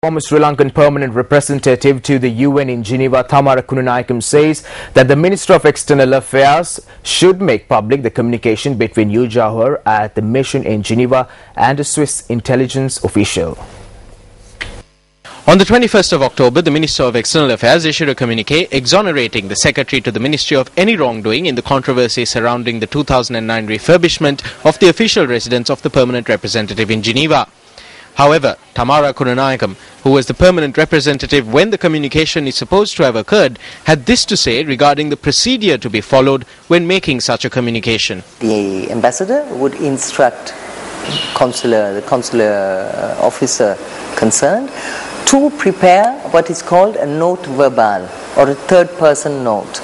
Former Sri Lankan permanent representative to the UN in Geneva, Thamara Kununayakam, says that the Minister of External Affairs should make public the communication between U Jawahar at the mission in Geneva and a Swiss intelligence official. On the 21st of October, the Minister of External Affairs issued a communique exonerating the Secretary to the Ministry of any wrongdoing in the controversy surrounding the 2009 refurbishment of the official residence of the permanent representative in Geneva. However, Thamara Kununayakam, who was the permanent representative when the communication is supposed to have occurred, had this to say regarding the procedure to be followed when making such a communication. The ambassador would instruct the consular officer concerned to prepare what is called a note verbal or a third-person note,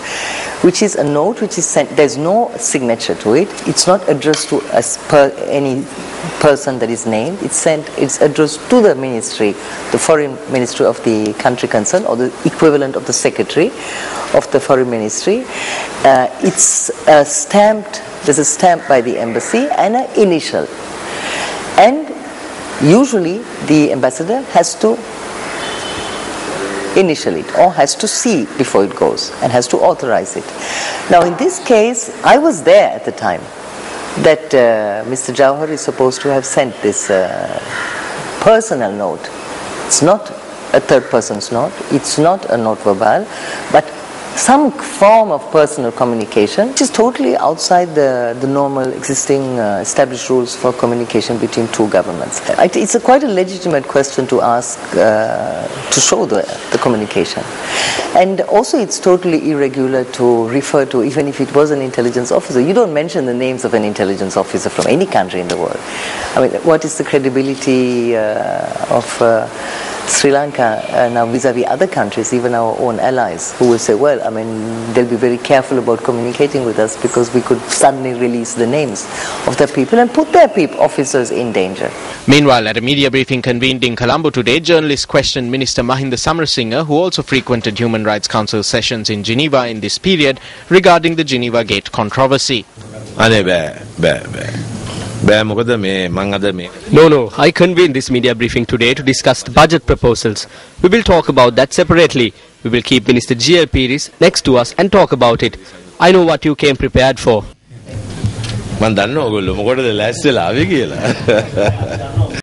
which is a note which is sent. There's no signature to it. It's not addressed to any person that is named. It's addressed to the ministry, the foreign ministry of the country concerned, or the equivalent of the secretary of the foreign ministry. It's stamped. There's a stamp by the embassy and an initial. And usually the ambassador has to initial it or has to see before it goes and has to authorize it. Now in this case, I was there at the time that Mr. Jawahar is supposed to have sent this personal note. It's not a third person's note, it's not a note verbal, but some form of personal communication which is totally outside the normal existing established rules for communication between two governments. It's quite a legitimate question to ask to show the communication. And also it's totally irregular to refer to, even if it was an intelligence officer, you don't mention the names of an intelligence officer from any country in the world. I mean, what is the credibility of Sri Lanka now vis-a-vis other countries, even our own allies, who will say, well, I mean, they'll be very careful about communicating with us because we could suddenly release the names of the people and put their officers in danger. Meanwhile, at a media briefing convened in Colombo today, journalists questioned Minister Mahinda Samarasinghe, who also frequented Human Rights Council sessions in Geneva in this period, regarding the Geneva Gate controversy. No, I convened this media briefing today to discuss the budget proposals. We will talk about that separately. We will keep Minister G.L. Piris next to us and talk about it. I know what you came prepared for.